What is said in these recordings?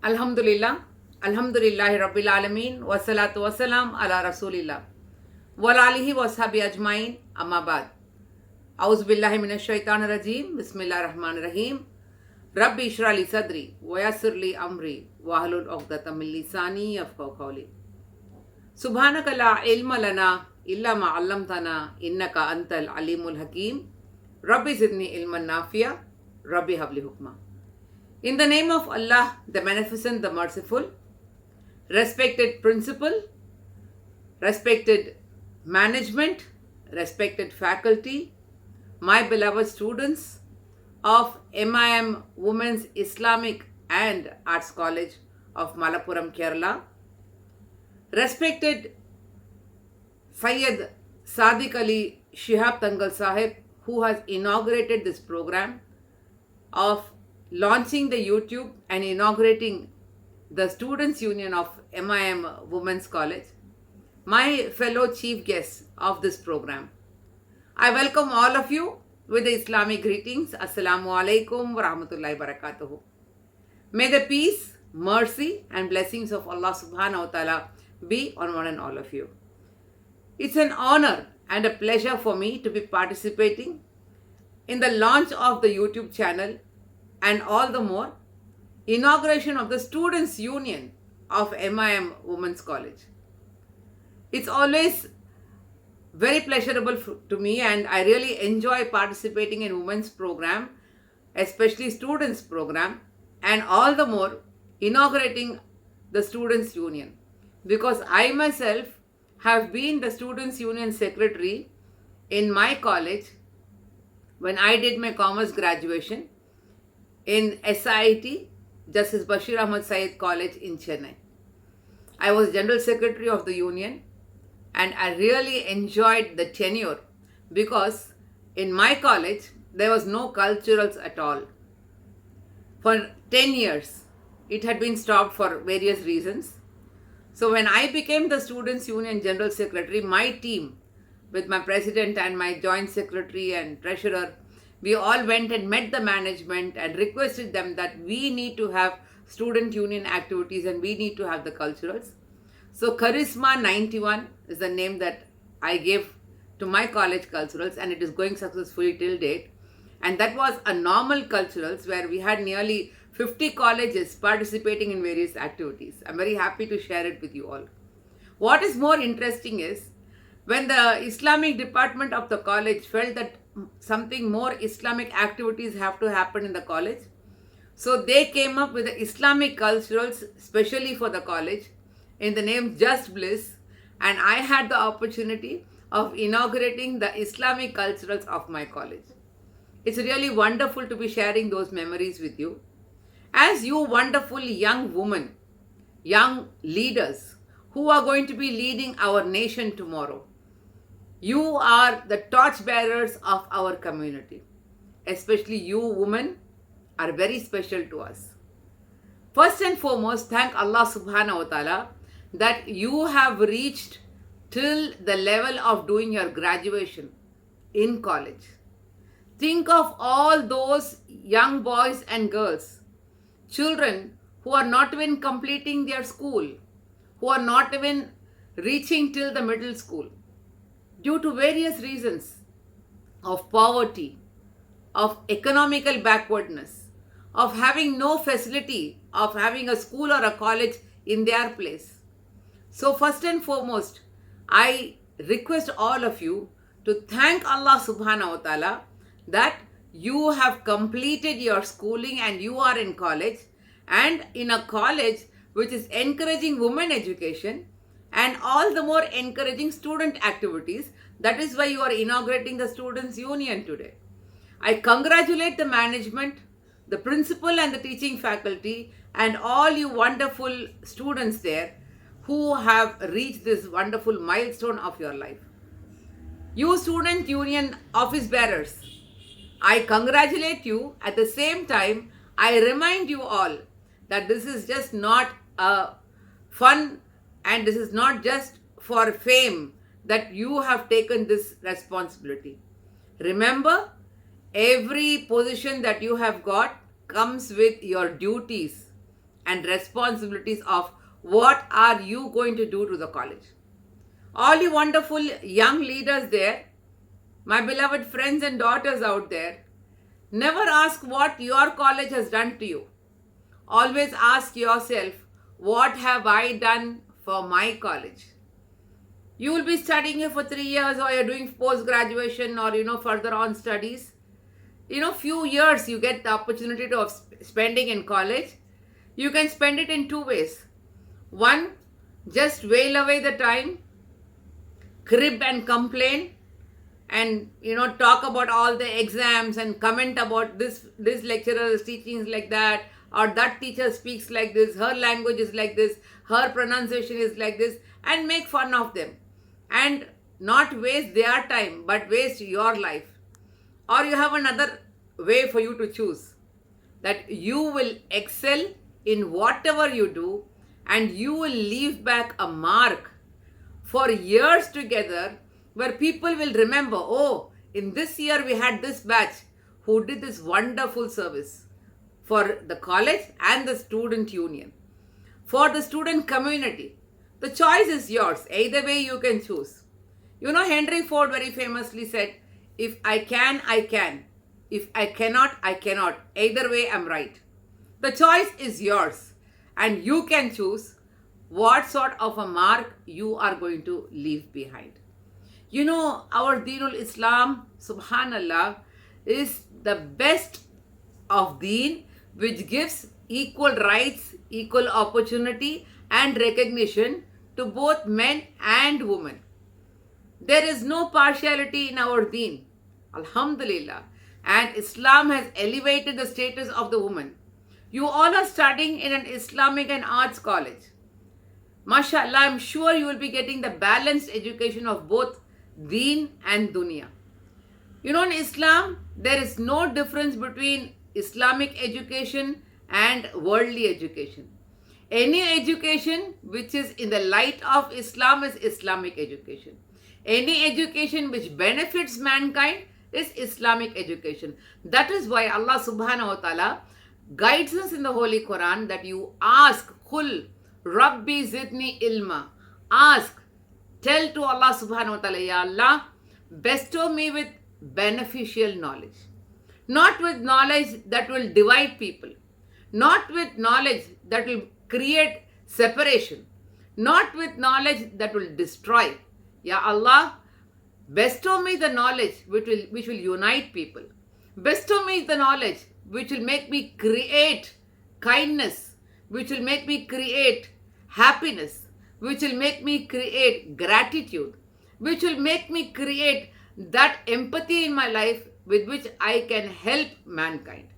Alhamdulillah, Alhamdulillahi Rabbil Alameen, wassalatu wassalam ala Rasulillah, wal alihi washabi ajmain, amma ba'd. A'udhu billahi minash shaitanir rajim, bismillahir rahmanir rahim. Rabbi ishrah li sadri, wa yassir li amri, wa hlul 'uqdatam min lisani yafqahu qawli. Subhanaka la ilma lana illa ma 'allamtana innaka antal alimul hakim. Rabbi zidni ilman nafi'a, Rabbi habli hukma. In the name of Allah, the Beneficent, the Merciful, respected principal, respected management, respected faculty, my beloved students of MIM Women's Islamic and Arts College of Malappuram, Kerala, respected Syed Sadiq Ali Shihab Tangal Sahib, who has inaugurated this program of launching the YouTube and inaugurating the Students' Union of MIM Women's College, my fellow chief guests of this program. I welcome all of you with the Islamic greetings. Assalamu alaikum wa rahmatullahi wa barakatuhu. May the peace, mercy and blessings of Allah subhanahu wa ta'ala be on one and all of you. It's an honor and a pleasure for me to be participating in the launch of the YouTube channel and all the more inauguration of the Students' Union of MIM Women's College. It's always very pleasurable to me, and I really enjoy participating in women's program, especially students program, and all the more inaugurating the Students' Union, because I myself have been the Students' Union secretary in my college when I did my commerce graduation in SIT, Justice Bashir Ahmad Syed College in Chennai. I was General Secretary of the Union, and I really enjoyed the tenure because in my college there was no culturals at all. For 10 years, it had been stopped for various reasons. So when I became the Students' Union General Secretary, my team with my President and my Joint Secretary and Treasurer, we all went and met the management and requested them that we need to have student union activities and we need to have the culturals. So Charisma 91 is the name that I gave to my college culturals, and it is going successfully till date. And that was a normal culturals where we had nearly 50 colleges participating in various activities. I'm very happy to share it with you all. What is more interesting is when the Islamic department of the college felt that something more Islamic activities have to happen in the college, so they came up with the Islamic culturals specially for the college in the name Just Bliss, and I had the opportunity of inaugurating the Islamic culturals of my college. It's really wonderful to be sharing those memories with you. As you wonderful young women, young leaders who are going to be leading our nation tomorrow, you are the torch bearers of our community. Especially you women are very special to us. First and foremost, thank Allah subhanahu wa ta'ala that you have reached till the level of doing your graduation in college. Think of all those young boys and girls, children who are not even completing their school, who are not even reaching till the middle school, due to various reasons of poverty, of economical backwardness, of having no facility of having a school or a college in their place. So first and foremost, I request all of you to thank Allah subhanahu wa ta'ala that you have completed your schooling and you are in college, and in a college which is encouraging women education and all the more encouraging student activities. That is why you are inaugurating the Students' Union today. I congratulate the management, the principal and the teaching faculty and all you wonderful students there who have reached this wonderful milestone of your life. You Student Union office bearers, I congratulate you. At the same time, I remind you all that this is just not a fun and this is not just for fame that you have taken this responsibility. Remember, every position that you have got comes with your duties and responsibilities of what are you going to do to the college. All you wonderful young leaders there, my beloved friends and daughters out there, never ask what your college has done to you. Always ask yourself, what have I done for my college? You will be studying here for 3 years, or you're doing post-graduation, or further on studies. Few years you get the opportunity of spending in college. You can spend it in 2 ways. One, just wail away the time, crib and complain, and talk about all the exams and comment about this lecturer is teaching like that, or that teacher speaks like this, her language is like this, her pronunciation is like this, and make fun of them, and not waste their time but waste your life. Or you have another way for you to choose, that you will excel in whatever you do, and you will leave back a mark for years together, where people will remember, oh, in this year we had this batch who did this wonderful service for the college and the student union. For the student community, the choice is yours. Either way you can choose. Henry Ford very famously said, if I can, I can. If I cannot, I cannot. Either way, I'm right. The choice is yours, and you can choose what sort of a mark you are going to leave behind. Our Deenul Islam, subhanallah, is the best of deen, which gives equal rights, equal opportunity and recognition to both men and women. There is no partiality in our deen, alhamdulillah, and Islam has elevated the status of the woman. You all are studying in an Islamic and arts college. MashaAllah, I'm sure you will be getting the balanced education of both deen and dunya. In Islam, there is no difference between Islamic education and worldly education. Any education which is in the light of Islam is Islamic education. Any education which benefits mankind is Islamic education. That is why Allah subhanahu wa ta'ala guides us in the Holy Quran that you ask, Qul Rabbi zidni ilma. Ask, tell to Allah subhanahu wa ta'ala, Ya Allah, bestow me with beneficial knowledge. Not with knowledge that will divide people. Not with knowledge that will create separation. Not with knowledge that will destroy. Ya Allah, bestow me the knowledge which will unite people. Bestow me the knowledge which will make me create kindness, which will make me create happiness, which will make me create gratitude, which will make me create that empathy in my life with which I can help mankind.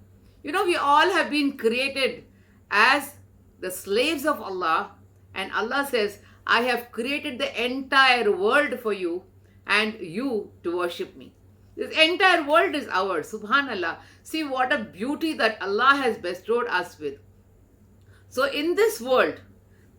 We all have been created as the slaves of Allah, and Allah says, I have created the entire world for you and you to worship me. This entire world is ours, subhanallah. See what a beauty that Allah has bestowed us with. So in this world,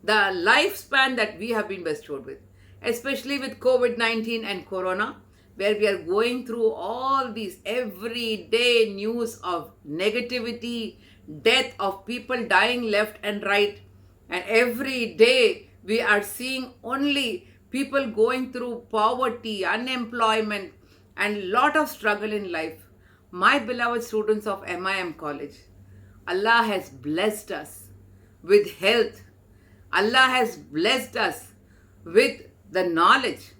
the lifespan that we have been bestowed with, especially with COVID-19 and Corona, where we are going through all these everyday news of negativity, death of people dying left and right, and every day we are seeing only people going through poverty, unemployment, and lot of struggle in life. My beloved students of MIM College, Allah has blessed us with health. Allah has blessed us with the knowledge.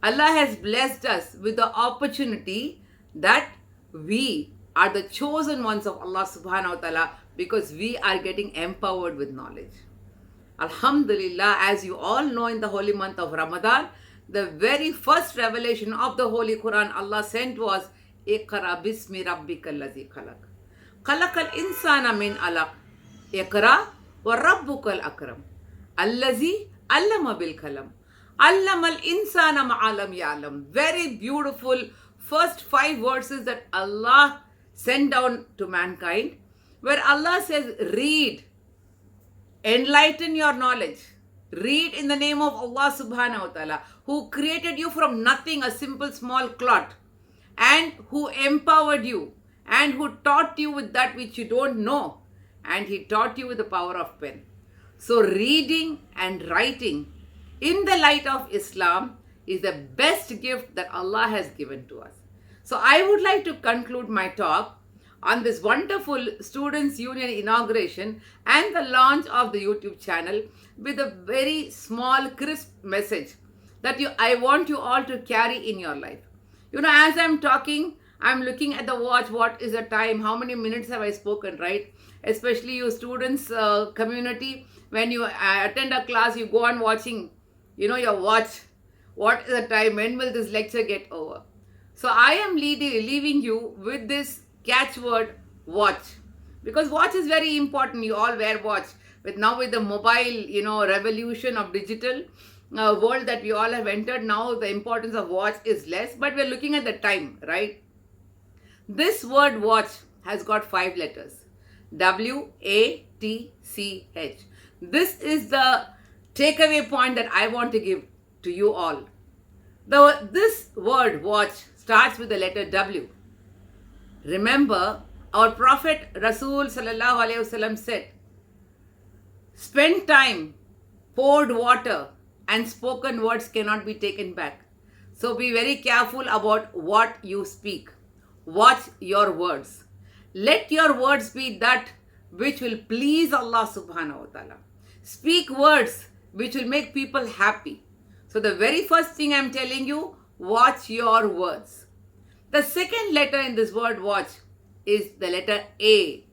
Allah has blessed us with the opportunity that we are the chosen ones of Allah subhanahu wa ta'ala, because we are getting empowered with knowledge. Alhamdulillah, as you all know, in the holy month of Ramadan, the very first revelation of the Holy Quran Allah sent was Iqra bismi rabbikal ladzi khalaq. Khalaqal insana min alaq. Iqra wa rabbukal akram. Allazi allama bil kalam. Allamal insana ma'alam ya'lam. Very beautiful first 5 verses that Allah sent down to mankind, where Allah says, read, enlighten your knowledge. Read in the name of Allah subhanahu wa ta'ala, who created you from nothing, a simple small clot, and who empowered you, and who taught you with that which you don't know. and he taught you with the power of pen. So reading and writing in the light of Islam is the best gift that Allah has given to us. So I would like to conclude my talk on this wonderful Students' Union inauguration and the launch of the YouTube channel with a very small, crisp message that I want you all to carry in your life. You know, as I'm talking, I'm looking at the watch. What is the time? How many minutes have I spoken, right? Especially you students community, when you attend a class, you go on watching, your watch. What is the time? When will this lecture get over? So I am leaving you with this catchword, watch. Because watch is very important. You all wear watch. With the mobile, revolution of digital world that we all have entered, now the importance of watch is less. But we're looking at the time, right? This word watch has got 5 letters. WATCH. This is the takeaway point that I want to give to you all. This word watch starts with the letter W. Remember, our Prophet Rasul Sallallahu Alaihi Wasallam said, spend time, poured water, and spoken words cannot be taken back. So be very careful about what you speak. Watch your words. Let your words be that which will please Allah subhanahu wa ta'ala. Speak words which will make people happy. So the very first thing I'm telling you, watch your words. The second letter in this word watch is the letter A.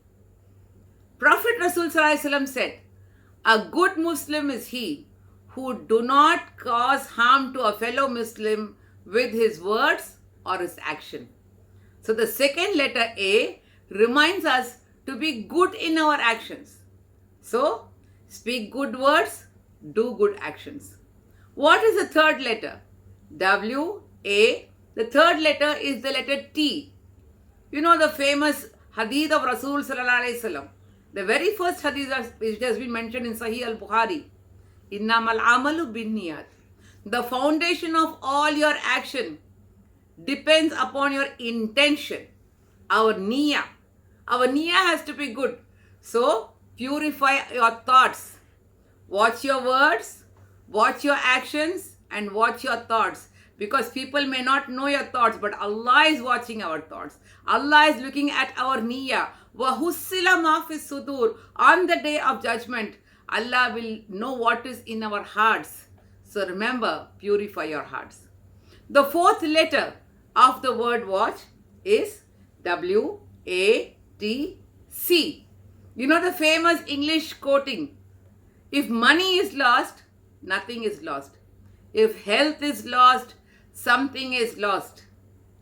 Prophet Rasul Sallallahu Alaihi Wasallam said, a good Muslim is he who do not cause harm to a fellow Muslim with his words or his action. So the second letter A reminds us to be good in our actions. So speak good words, do good actions. What is the third letter? W-A. The third letter is the letter T. You know the famous hadith of Rasul Sallallahu Alaihi Wasallam. The very first hadith which has been mentioned in Sahih al-Bukhari. Innamal amalu binniyat. The foundation of all your action depends upon your intention. Our niyyah. Our niyyah has to be good. So purify your thoughts. Watch your words, watch your actions, and watch your thoughts. Because people may not know your thoughts, but Allah is watching our thoughts. Allah is looking at our niyyah. وَهُسِّلَ مَا فِي الصُّدُورِ. On the day of judgment, Allah will know what is in our hearts. So remember, purify your hearts. The fourth letter of the word watch is W-A-T-C. You know the famous English quoting, if money is lost, nothing is lost. If health is lost, something is lost.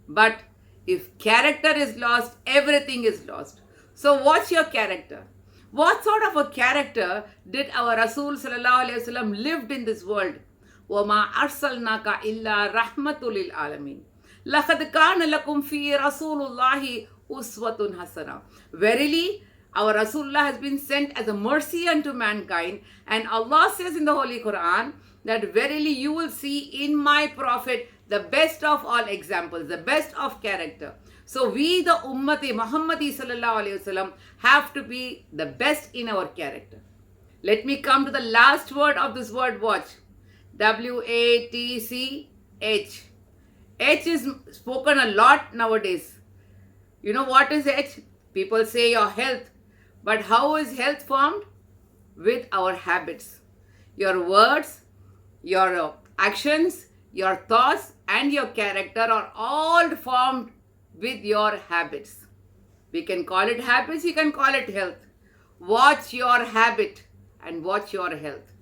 But if character is lost, everything is lost. So watch your character. What sort of a character did our Rasul Sallallahu Alaihi Wasallam lived in this world? وَمَا أَرْسَلْنَاكَ إِلَّا رَحْمَةٌ لِلْعَالَمِينَ لَقَدْ كَانَ لَكُمْ فِي رَسُولُ اللَّهِ أُسْوَةٌ حَسَنَةٌ. Verily, our Rasulullah has been sent as a mercy unto mankind, and Allah says in the Holy Quran that verily you will see in my Prophet the best of all examples, the best of character. So we, the Ummati Muhammadi Sallallahu Alaihi Wasallam, have to be the best in our character. Let me come to the last word of this word watch. W-A-T-C-H. H is spoken a lot nowadays. You know what is H? People say your health. But how is health formed? With our habits. Your words, your actions, your thoughts, and your character are all formed with your habits. We can call it habits, you can call it health. Watch your habit and watch your health.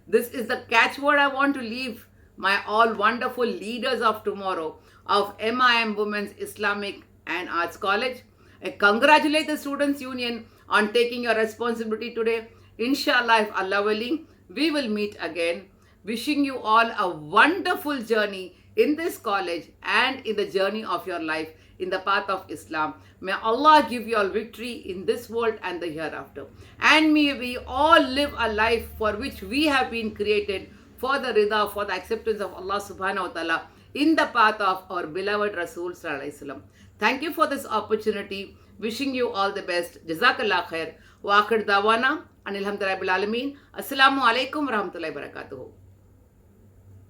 This is the catchword I want to leave my all wonderful leaders of tomorrow of MIM Women's Islamic and Arts College. I congratulate the Students' Union on taking your responsibility today. Inshallah, if Allah willing, we will meet again. Wishing you all a wonderful journey in this college and in the journey of your life in the path of Islam. May Allah give you all victory in this world and the hereafter. And may we all live a life for which we have been created, for the rida, for the acceptance of Allah subhanahu wa ta'ala in the path of our beloved Rasul Sallallahu Alaihi Wasallam. Thank you for this opportunity. Wishing you all the best. Jazakallah khair. Wa akhir dawana anil hamdulillahi bil alamin. Assalamu alaikum wa rahmatullahi wa barakatuh.